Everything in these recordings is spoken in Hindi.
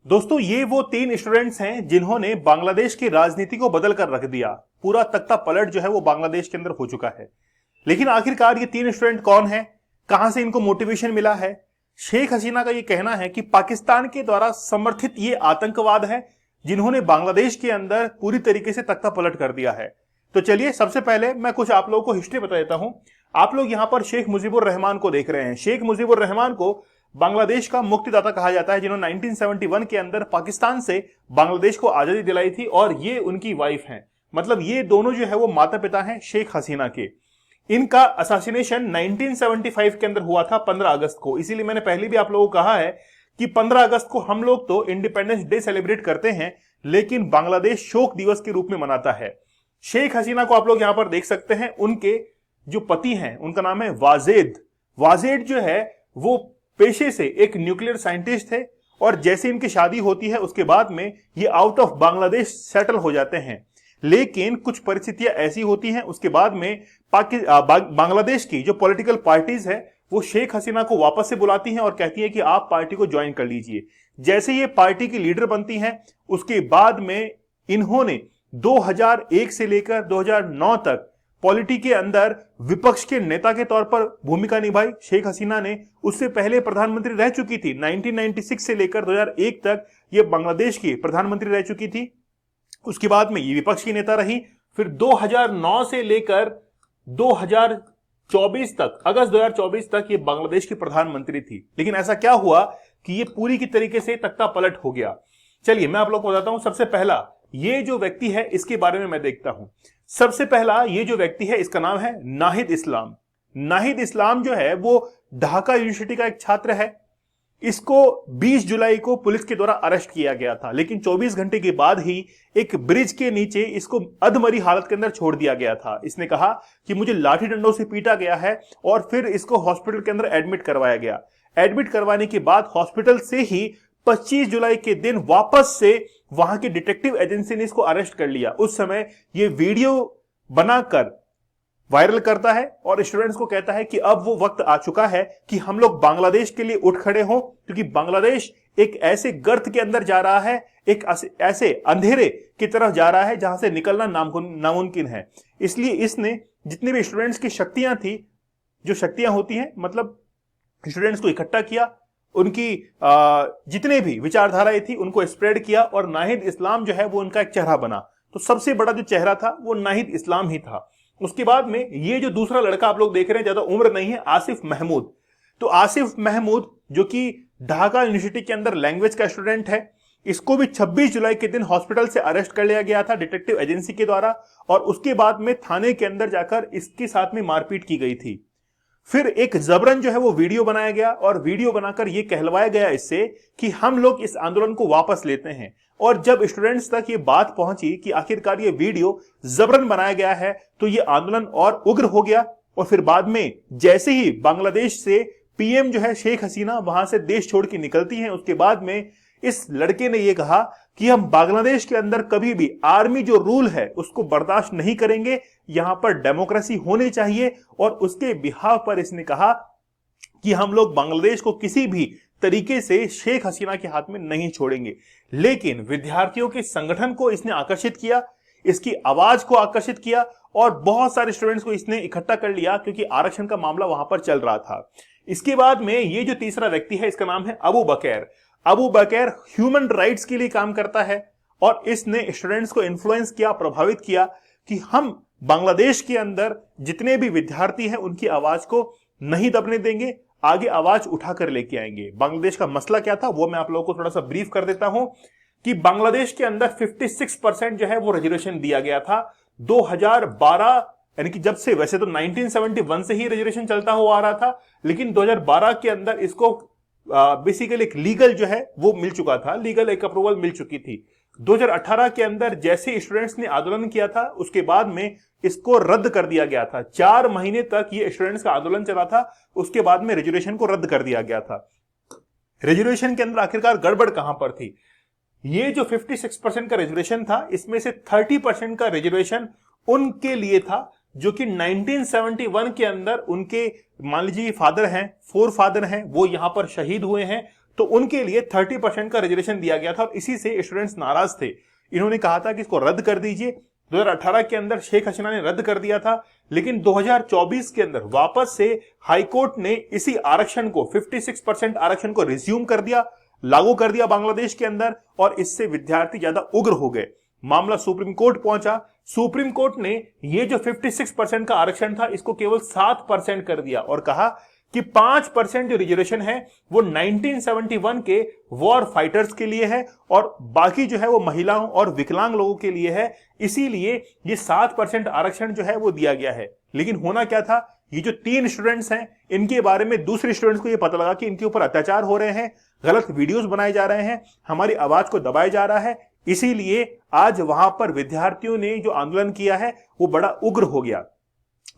दोस्तों ये वो तीन स्टूडेंट्स हैं जिन्होंने बांग्लादेश की राजनीति को बदल कर रख दिया। पूरा तख्ता पलट जो है वो बांग्लादेश के अंदर हो चुका है। लेकिन आखिरकार ये तीन स्टूडेंट कौन है, कहां से इनको मोटिवेशन मिला है? शेख हसीना का ये कहना है कि पाकिस्तान के द्वारा समर्थित ये आतंकवाद है जिन्होंने बांग्लादेश के अंदर पूरी तरीके से तख्ता पलट कर दिया है। तो चलिए सबसे पहले मैं कुछ आप लोगों को हिस्ट्री बता देता हूं। आप लोग यहां पर शेख मुजीबुर रहमान को देख रहे हैं। शेख मुजीबुर रहमान को बांग्लादेश का मुक्तिदाता कहा जाता है, जिन्होंने 1971 के अंदर पाकिस्तान से बांग्लादेश को आजादी दिलाई थी और ये उनकी वाइफ हैं। मतलब ये दोनों जो है वो माता पिता हैं शेख हसीना के। इनका असैसिनेशन 1975 के अंदर हुआ था 15 अगस्त को। इसीलिए मैंने पहले भी आप लोगों को कहा है कि 15 अगस्त को हम लोग तो इंडिपेंडेंस डे सेलिब्रेट करते हैं, लेकिन बांग्लादेश शोक दिवस के रूप में मनाता है। शेख हसीना को आप लोग यहां पर देख सकते हैं। उनके जो पति हैं उनका नाम है वाजेद। वाजेद जो है वो पेशे से एक न्यूक्लियर साइंटिस्ट थे और जैसे इनकी शादी होती है उसके बाद में ये आउट ऑफ बांग्लादेश सेटल हो जाते हैं। लेकिन कुछ परिस्थितियां ऐसी होती हैं उसके बाद में बांग्लादेश की जो पॉलिटिकल पार्टीज है वो शेख हसीना को वापस से बुलाती हैं और कहती हैं कि आप पार्टी को ज्वाइन कर लीजिए। जैसे ये पार्टी की लीडर बनती हैं उसके बाद में इन्होंने 2001 से लेकर 2009 तक पॉलिटी के अंदर विपक्ष के नेता के तौर पर भूमिका निभाई। शेख हसीना ने उससे पहले प्रधानमंत्री रह चुकी थी। 1996 से लेकर 2001 तक ये बांग्लादेश की प्रधानमंत्री रह चुकी थी। उसके बाद में ये विपक्ष की नेता रही। फिर 2009 से लेकर 2024 तक, अगस्त 2024 तक ये बांग्लादेश की प्रधानमंत्री थी। लेकिन ऐसा क्या हुआ कि ये पूरी की तरीके से तख्ता पलट हो गया। चलिए मैं आप लोग को बताता हूं। सबसे पहला ये जो व्यक्ति है इसके बारे में मैं देखता हूं। सबसे पहला ये जो व्यक्ति है इसका नाम है नाहिद इस्लाम। नाहिद इस्लाम जो है वो ढाका यूनिवर्सिटी का एक छात्र है। इसको 20 जुलाई को पुलिस के द्वारा अरेस्ट किया गया था, लेकिन 24 घंटे के बाद ही एक ब्रिज के नीचे इसको अधमरी हालत के अंदर छोड़ दिया गया था। इसने कहा कि मुझे लाठी डंडों से पीटा गया है और फिर इसको हॉस्पिटल के अंदर एडमिट करवाया गया। एडमिट करवाने के बाद हॉस्पिटल से ही 25 जुलाई के दिन वापस से वहां की डिटेक्टिव एजेंसी ने इसको अरेस्ट कर लिया। उस समय ये वीडियो बनाकर वायरल करता है और स्टूडेंट्स को कहता है कि अब वो वक्त आ चुका है कि हम लोग बांग्लादेश के लिए उठ खड़े हों, क्योंकि बांग्लादेश एक ऐसे गर्त के अंदर जा रहा है, एक ऐसे अंधेरे की तरफ जा रहा है जहां से निकलना नामुमकिन है। इसलिए इसने जितने भी स्टूडेंट्स की शक्तियां थी, जो शक्तियां होती हैं मतलब स्टूडेंट्स को इकट्ठा किया, उनकी जितने भी विचारधाराएं थी उनको स्प्रेड किया और नाहिद इस्लाम जो है वो उनका एक चेहरा बना। तो सबसे बड़ा जो चेहरा था वो नाहिद इस्लाम ही था। उसके बाद में ये जो दूसरा लड़का आप लोग देख रहे हैं, ज्यादा उम्र नहीं है, आसिफ महमूद। तो आसिफ महमूद जो कि ढाका यूनिवर्सिटी के अंदर लैंग्वेज का स्टूडेंट है, इसको भी 26 जुलाई के दिन हॉस्पिटल से अरेस्ट कर लिया गया था डिटेक्टिव एजेंसी के द्वारा और उसके बाद में थाने के अंदर जाकर इसके साथ में मारपीट की गई थी। फिर एक जबरन जो है वो वीडियो बनाया गया और वीडियो बनाकर ये कहलवाया गया इससे कि हम लोग इस आंदोलन को वापस लेते हैं। और जब स्टूडेंट्स तक ये बात पहुंची कि आखिरकार ये वीडियो जबरन बनाया गया है तो ये आंदोलन और उग्र हो गया। और फिर बाद में जैसे ही बांग्लादेश से पीएम जो है शेख हसीना वहां से देश छोड़ के निकलती हैं, उसके बाद में इस लड़के ने यह कहा कि हम बांग्लादेश के अंदर कभी भी आर्मी जो रूल है उसको बर्दाश्त नहीं करेंगे, यहां पर डेमोक्रेसी होनी चाहिए। और उसके बिहाफ पर इसने कहा कि हम लोग बांग्लादेश को किसी भी तरीके से शेख हसीना के हाथ में नहीं छोड़ेंगे। लेकिन विद्यार्थियों के संगठन को इसने आकर्षित किया, इसकी आवाज को आकर्षित किया और बहुत सारे स्टूडेंट्स को इसने इकट्ठा कर लिया, क्योंकि आरक्षण का मामला वहां पर चल रहा था। इसके बाद में ये जो तीसरा व्यक्ति है इसका नाम है अबू बकर। अबू बकर ह्यूमन राइट्स के लिए काम करता है और इसने स्टूडेंट्स को इन्फ्लुएंस किया, प्रभावित किया कि हम बांग्लादेश के अंदर जितने भी विद्यार्थी हैं उनकी आवाज को नहीं दबने देंगे, आगे आवाज उठाकर लेके आएंगे। बांग्लादेश का मसला क्या था वो मैं आप लोगों को थोड़ा सा ब्रीफ कर देता हूं कि बांग्लादेश के अंदर 56% जो है वो रिजर्वेशन दिया गया था 2012, यानी कि जब से, वैसे तो 1971 से ही रिजर्वेशन चलता हुआ आ रहा था, लेकिन 2012 के अंदर इसको बेसिकली एक लीगल जो है वो मिल चुका था, लीगल एक अप्रूवल मिल चुकी थी। 2018 के अंदर जैसे स्टूडेंट्स ने आंदोलन किया था उसके बाद में इसको रद्द कर दिया गया था। 4 महीने तक ये स्टूडेंट्स का आंदोलन चला था, उसके बाद में रिजर्वेशन को रद्द कर दिया गया था। रिजर्वेशन के अंदर आखिरकार गड़बड़ कहां पर थी? ये जो 56% का रिजर्वेशन था इसमें से 30% का रिजर्वेशन उनके लिए था जो कि 1971 के अंदर उनके मान लीजिए फादर हैं, 4 फादर हैं, वो यहां पर शहीद हुए हैं, तो उनके लिए 30% का रिजर्वेशन दिया गया था और इसी से स्टूडेंट्स नाराज थे। इन्होंने कहा था कि इसको रद्द कर दीजिए। 2018 के अंदर शेख हसीना ने रद्द कर दिया था, लेकिन 2024 के अंदर वापस से हाईकोर्ट ने इसी आरक्षण को 56% आरक्षण को रिज्यूम कर दिया, लागू कर दिया बांग्लादेश के अंदर, और इससे विद्यार्थी ज्यादा उग्र हो गए। मामला सुप्रीम कोर्ट पहुंचा। सुप्रीम कोर्ट ने ये जो 56% का आरक्षण था इसको केवल 7% कर दिया और कहा कि 5% जो रिजर्वेशन है वो 1971 के वॉर फाइटर्स के लिए है और बाकी जो है वो महिलाओं और विकलांग लोगों के लिए है, इसीलिए ये 7% आरक्षण जो है वो दिया गया है। लेकिन होना क्या था, ये जो 3 स्टूडेंट्स हैं इनके बारे में दूसरे स्टूडेंट्स को ये पता लगा कि इनके ऊपर अत्याचार हो रहे हैं, गलत वीडियोस बनाए जा रहे हैं, हमारी आवाज को दबाया जा रहा है, इसीलिए आज वहां पर विद्यार्थियों ने जो आंदोलन किया है वो बड़ा उग्र हो गया।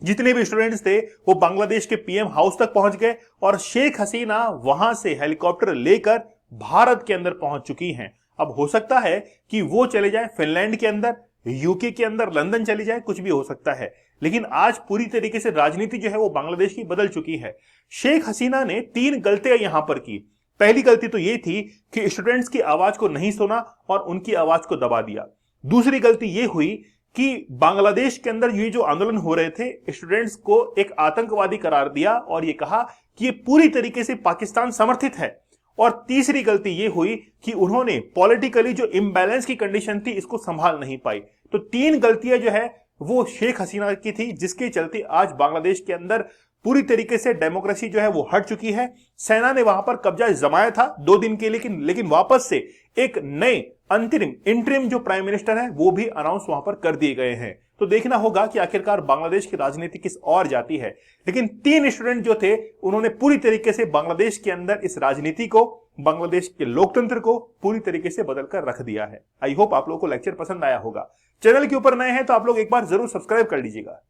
जितने भी स्टूडेंट्स थे वो बांग्लादेश के पीएम हाउस तक पहुंच गए और शेख हसीना वहां से हेलीकॉप्टर लेकर भारत के अंदर पहुंच चुकी हैं। अब हो सकता है कि वो चले जाए फिनलैंड के अंदर, यूके के अंदर, लंदन चली जाए, कुछ भी हो सकता है, लेकिन आज पूरी तरीके से राजनीति जो है वो बांग्लादेश की बदल चुकी है। शेख हसीना ने 3 गलतियां यहां पर की। पहली गलती तो ये थी कि स्टूडेंट्स की आवाज को नहीं सुना और उनकी आवाज को दबा दिया। दूसरी गलती ये हुई कि बांग्लादेश के अंदर ये जो आंदोलन हो रहे थे, स्टूडेंट्स को एक आतंकवादी करार दिया और ये कहा कि ये पूरी तरीके से पाकिस्तान समर्थित है। और तीसरी गलती ये हुई कि उन्होंने पॉलिटिकली जो इम्बैलेंस की कंडीशन थी इसको संभाल नहीं पाई। तो 3 गलतियां जो है वो शेख हसीना की थी, जिसके चलते आज बांग्लादेश के अंदर पूरी तरीके से डेमोक्रेसी जो है वो हट चुकी है। सेना ने वहां पर कब्जा जमाया था 2 दिन के लिए, लेकिन वापस से एक नए इंटरिम जो प्राइम मिनिस्टर है वो भी अनाउंस वहां पर कर दिए गए हैं। तो देखना होगा कि आखिरकार बांग्लादेश की राजनीति किस ओर जाती है। लेकिन 3 स्टूडेंट जो थे उन्होंने पूरी तरीके से बांग्लादेश के अंदर इस राजनीति को, बांग्लादेश के लोकतंत्र को पूरी तरीके से बदलकर रख दिया है। आई होप आप लोगों को लेक्चर पसंद आया होगा। चैनल के ऊपर नए हैं तो आप लोग एक बार जरूर सब्सक्राइब कर लीजिएगा।